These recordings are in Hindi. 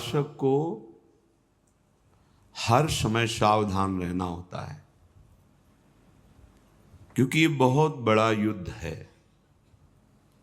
उपासक को हर समय सावधान रहना होता है, क्योंकि ये बहुत बड़ा युद्ध है।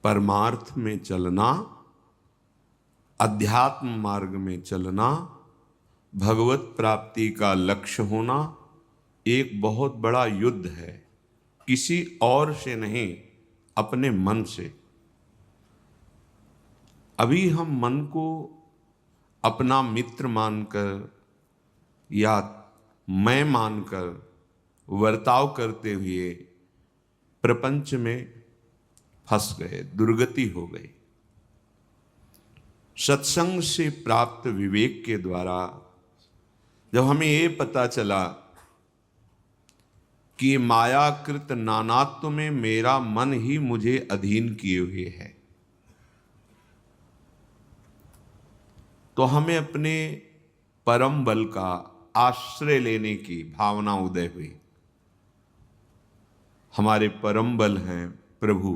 परमार्थ में चलना, अध्यात्म मार्ग में चलना, भगवत प्राप्ति का लक्ष्य होना एक बहुत बड़ा युद्ध है, किसी और से नहीं, अपने मन से। अभी हम मन को अपना मित्र मानकर या मैं मानकर वर्ताव करते हुए प्रपंच में फंस गए, दुर्गति हो गई। सत्संग से प्राप्त विवेक के द्वारा जब हमें ये पता चला कि मायाकृत नानात्व में मेरा मन ही मुझे अधीन किए हुए है, तो हमें अपने परम बल का आश्रय लेने की भावना उदय हुई। हमारे परम बल हैं प्रभु।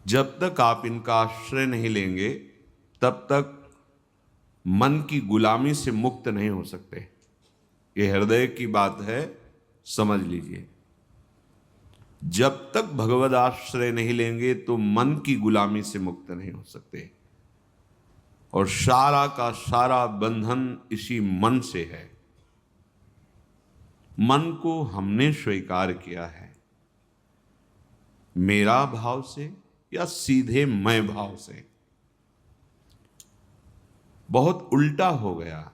जब तक आप इनका आश्रय नहीं लेंगे तब तक मन की गुलामी से मुक्त नहीं हो सकते। ये हृदय की बात है, समझ लीजिए। जब तक भगवद आश्रय नहीं लेंगे तो मन की गुलामी से मुक्त नहीं हो सकते, और सारा का सारा बंधन इसी मन से है। मन को हमने स्वीकार किया है, मेरा भाव से या सीधे मैं भाव से। बहुत उल्टा हो गया।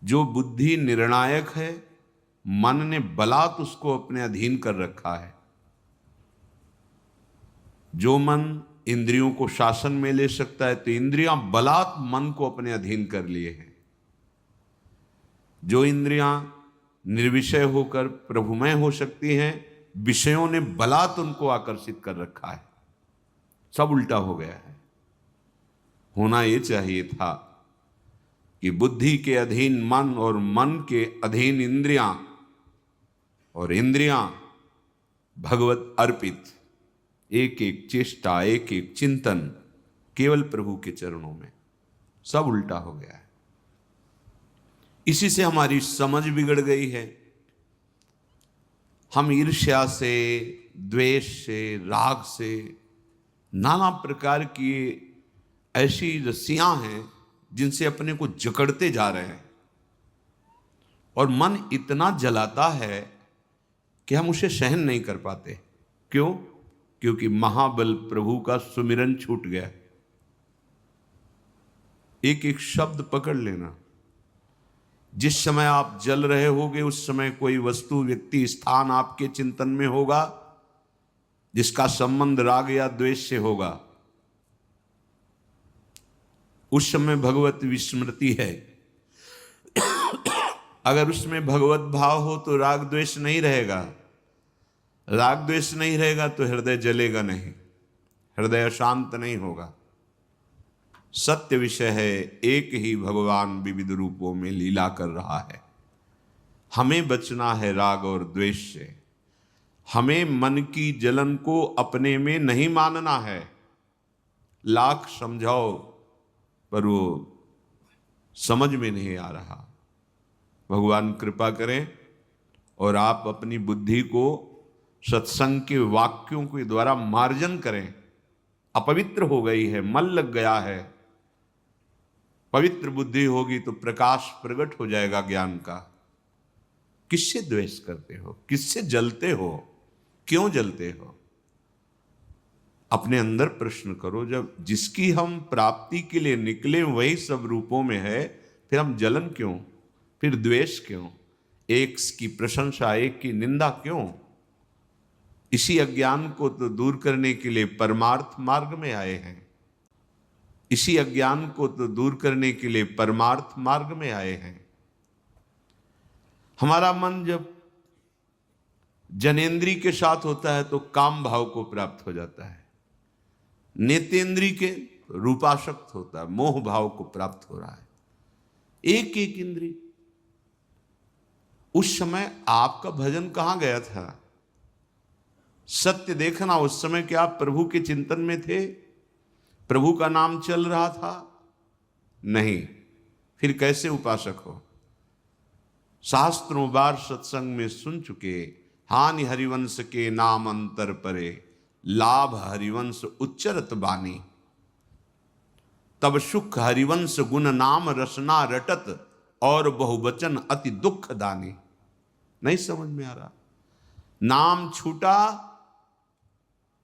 जो बुद्धि निर्णायक है, मन ने बलात् उसको अपने अधीन कर रखा है। जो मन इंद्रियों को शासन में ले सकता है, तो इंद्रियां बलात् मन को अपने अधीन कर लिए हैं। जो इंद्रियां निर्विषय होकर प्रभुमय हो सकती हैं, विषयों ने बलात् उनको आकर्षित कर रखा है। सब उल्टा हो गया है। होना यह चाहिए था कि बुद्धि के अधीन मन और मन के अधीन इंद्रियां और इंद्रियां भगवत अर्पित, एक एक चेष्टा, एक एक चिंतन केवल प्रभु के चरणों में। सब उल्टा हो गया है। इसी से हमारी समझ बिगड़ गई है। हम ईर्ष्या से, द्वेष से, राग से, नाना प्रकार की ऐसी रस्सियां हैं जिनसे अपने को जकड़ते जा रहे हैं, और मन इतना जलाता है कि हम उसे सहन नहीं कर पाते। क्यों? क्योंकि महाबल प्रभु का सुमिरन छूट गया। एक एक शब्द पकड़ लेना। जिस समय आप जल रहे होगे उस समय कोई वस्तु, व्यक्ति, स्थान आपके चिंतन में होगा जिसका संबंध राग या द्वेष से होगा। उस समय भगवत विस्मृति है। अगर उसमें भगवत भाव हो तो राग द्वेष नहीं रहेगा। राग द्वेष नहीं रहेगा तो हृदय जलेगा नहीं, हृदय अशांत नहीं होगा। सत्य विषय है, एक ही भगवान विविध रूपों में लीला कर रहा है। हमें बचना है राग और द्वेष से। हमें मन की जलन को अपने में नहीं मानना है। लाख समझाओ पर वो समझ में नहीं आ रहा। भगवान कृपा करें और आप अपनी बुद्धि को सत्संग के वाक्यों के द्वारा मार्जन करें। अपवित्र हो गई है, मल लग गया है। पवित्र बुद्धि होगी तो प्रकाश प्रकट हो जाएगा ज्ञान का। किससे द्वेष करते हो? किससे जलते हो? क्यों जलते हो? अपने अंदर प्रश्न करो। जब जिसकी हम प्राप्ति के लिए निकले वही सब रूपों में है, फिर हम जलन क्यों? फिर द्वेष क्यों? एक की प्रशंसा, एक की निंदा क्यों? इसी अज्ञान को तो दूर करने के लिए परमार्थ मार्ग में आए हैं। इसी अज्ञान को तो दूर करने के लिए परमार्थ मार्ग में आए हैं। हमारा मन जब जनेन्द्री के साथ होता है तो काम भाव को प्राप्त हो जाता है। नेतेंद्री के रूपासक्त होता है, मोह भाव को प्राप्त हो रहा है। एक एक इंद्री। उस समय आपका भजन कहां गया था? सत्य देखना, उस समय क्या आप प्रभु के चिंतन में थे? प्रभु का नाम चल रहा था? नहीं। फिर कैसे उपासक हो? शास्त्रों बार सत्संग में सुन चुके, हानि हरिवंश के नाम अंतर परे, लाभ हरिवंश उच्चरत बानी, तब सुख हरिवंश गुण नाम रसना रटत, और बहुवचन अति दुख दानी। नहीं समझ में आ रहा? नाम छूटा,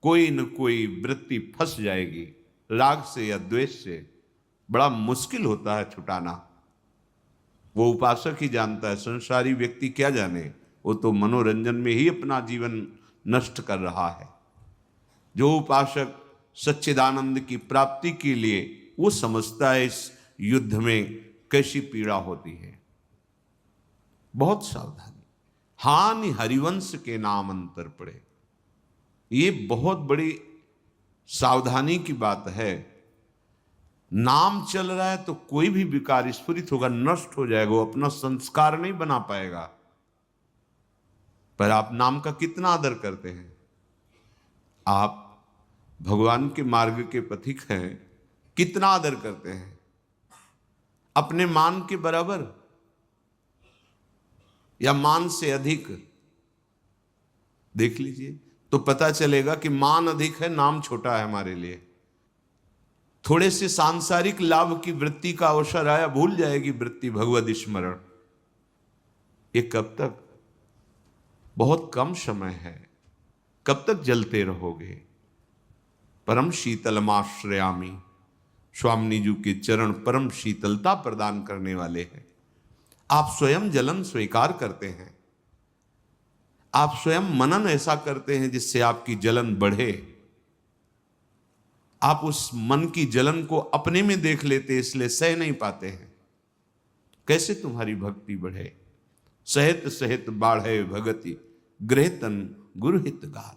कोई न कोई वृत्ति फंस जाएगी, राग से या द्वेष से। बड़ा मुश्किल होता है छुटाना। वो उपासक ही जानता है, संसारी व्यक्ति क्या जाने। वो तो मनोरंजन में ही अपना जीवन नष्ट कर रहा है। जो उपासक सच्चिदानंद की प्राप्ति के लिए, वो समझता है इस युद्ध में कैसी पीड़ा होती है। बहुत सावधानी। हानि हरिवंश के नाम अंतर पड़े, ये बहुत बड़ी सावधानी की बात है। नाम चल रहा है तो कोई भी विकार स्फुरित होगा, नष्ट हो जाएगा, वो अपना संस्कार नहीं बना पाएगा। पर आप नाम का कितना आदर करते हैं? आप भगवान के मार्ग के पथिक हैं, कितना आदर करते हैं? अपने मान के बराबर या मान से अधिक? देख लीजिए तो पता चलेगा कि मान अधिक है, नाम छोटा है हमारे लिए। थोड़े से सांसारिक लाभ की वृत्ति का अवसर आया, भूल जाएगी वृत्ति भगवद स्मरण। ये कब तक? बहुत कम समय है। कब तक जलते रहोगे? परम शीतलमाश्रयामी, स्वामी जी के चरण परम शीतलता प्रदान करने वाले हैं। आप स्वयं जलन स्वीकार करते हैं, आप स्वयं मनन ऐसा करते हैं जिससे आपकी जलन बढ़े। आप उस मन की जलन को अपने में देख लेते, इसलिए सह नहीं पाते हैं। कैसे तुम्हारी भक्ति बढ़े? सहित सहित बाढ़े भगति, गृहतन गुरुहित गार।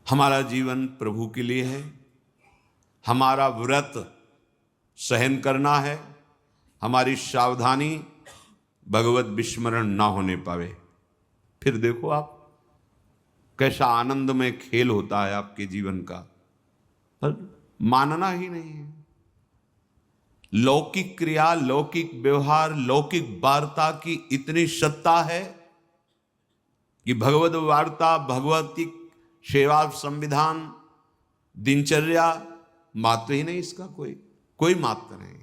हमारा जीवन प्रभु के लिए है। हमारा व्रत सहन करना है। हमारी सावधानी भगवत विस्मरण ना होने पावे। फिर देखो आप कैसा आनंदमय खेल होता है आपके जीवन का, पर मानना ही नहीं है। लौकिक क्रिया, लौकिक व्यवहार, लौकिक वार्ता की इतनी सत्ता है कि भगवत वार्ता, भगवती सेवा, संविधान, दिनचर्या, महत्व ही नहीं इसका। कोई महत्व नहीं।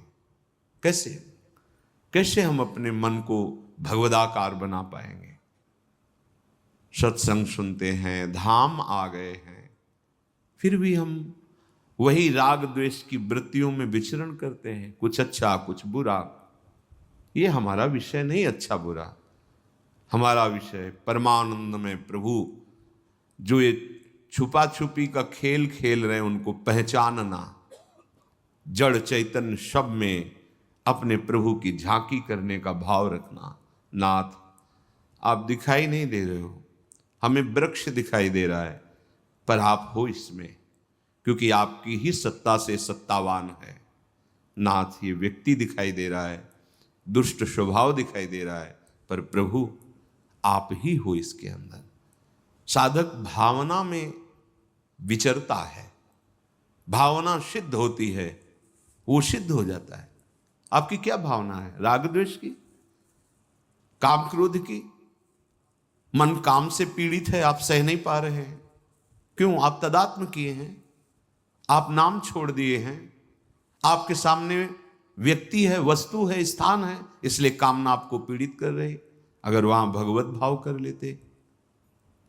कैसे हम अपने मन को भगवदाकार बना पाएंगे? सत्संग सुनते हैं, धाम आ गए हैं, फिर भी हम वही राग द्वेष की वृत्तियों में विचरण करते हैं। कुछ अच्छा, कुछ बुरा। ये हमारा विषय नहीं, अच्छा बुरा। हमारा विषय परमानंद में प्रभु जो ये छुपा छुपी का खेल खेल रहे हैं, उनको पहचानना, जड़ चैतन्य सब में अपने प्रभु की झांकी करने का भाव रखना। नाथ, आप दिखाई नहीं दे रहे हो, हमें वृक्ष दिखाई दे रहा है, पर आप हो इसमें, क्योंकि आपकी ही सत्ता से सत्तावान है। नाथ, ये व्यक्ति दिखाई दे रहा है, दुष्ट स्वभाव दिखाई दे रहा है, पर प्रभु आप ही हो इसके अंदर। साधक भावना में विचरता है, भावना सिद्ध होती है, वो सिद्ध हो जाता है। आपकी क्या भावना है? राग द्वेष की, काम क्रोध की? मन काम से पीड़ित है, आप सह नहीं पा रहे हैं। क्यों? आप तदात्म किए हैं, आप नाम छोड़ दिए हैं। आपके सामने व्यक्ति है, वस्तु है, स्थान है, इसलिए कामना आपको पीड़ित कर रही। अगर वहां भगवत भाव कर लेते,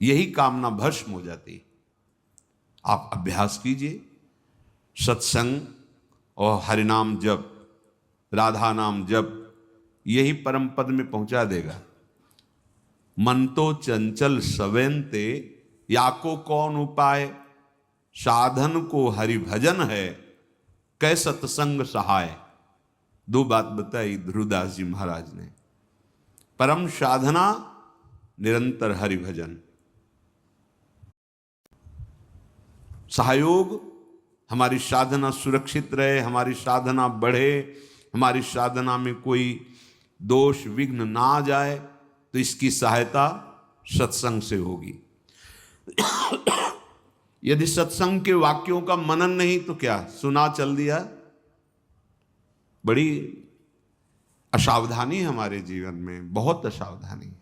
यही कामना भस्म हो जाती। आप अभ्यास कीजिए, सत्संग और हरिनाम जप, राधा नाम जप, यही परम पद में पहुंचा देगा। मन तो चंचल सवेंते, याको कौन उपाय, साधन को हरि भजन है, कै सत्संग सहाय। दो बात बताई ध्रुवदास जी महाराज ने। परम साधना, निरंतर हरि भजन। सहयोग, हमारी साधना सुरक्षित रहे, हमारी साधना बढ़े, हमारी साधना में कोई दोष विघ्न ना आ जाए, तो इसकी सहायता सत्संग से होगी। यदि सत्संग के वाक्यों का मनन नहीं तो क्या, सुना चल दिया। बड़ी असावधानी हमारे जीवन में, बहुत असावधानी।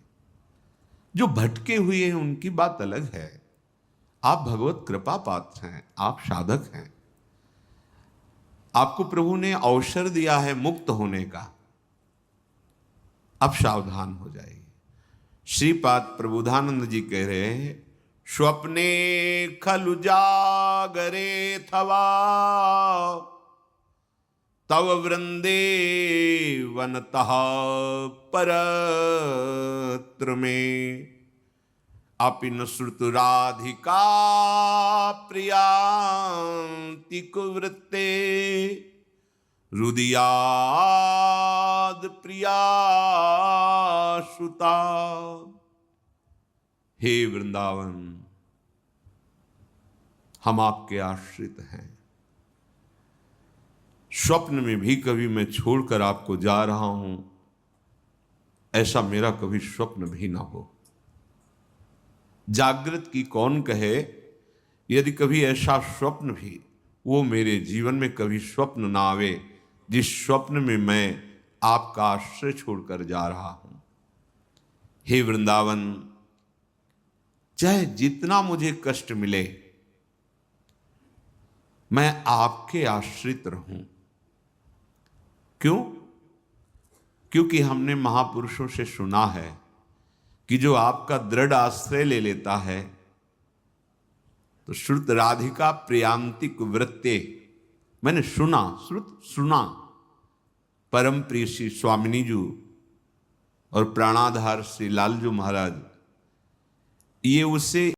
जो भटके हुए हैं उनकी बात अलग है। आप भगवत कृपा पात्र हैं, आप साधक हैं, आपको प्रभु ने अवसर दिया है मुक्त होने का। अब सावधान हो जाइए। श्रीपाद प्रबोधानंद जी कह रहे हैं, स्वप्ने खलु जागरे थवा तव वृंदे वनतः परत्र में अपिन श्रुतु राधिका प्रियांति कुवृत्ते रुदियाद प्रिया सुता। हे वृंदावन, हम आपके आश्रित हैं। स्वप्न में भी कभी मैं छोड़कर आपको जा रहा हूं, ऐसा मेरा कभी स्वप्न भी ना हो। जागृत की कौन कहे, यदि कभी ऐसा स्वप्न भी वो मेरे जीवन में कभी स्वप्न ना आवे जिस स्वप्न में मैं आपका आश्रय छोड़कर जा रहा हूं। हे वृंदावन, चाहे जितना मुझे कष्ट मिले, मैं आपके आश्रित रहूं। क्यों? क्योंकि हमने महापुरुषों से सुना है कि जो आपका दृढ़ आश्रय ले लेता है तो श्रुत राधिका प्रियांतिक वृत्ते, मैंने सुना, श्रुत सुना, परम प्रिय श्री स्वामिनी जी और प्राणाधार श्री लालजू महाराज, ये उसे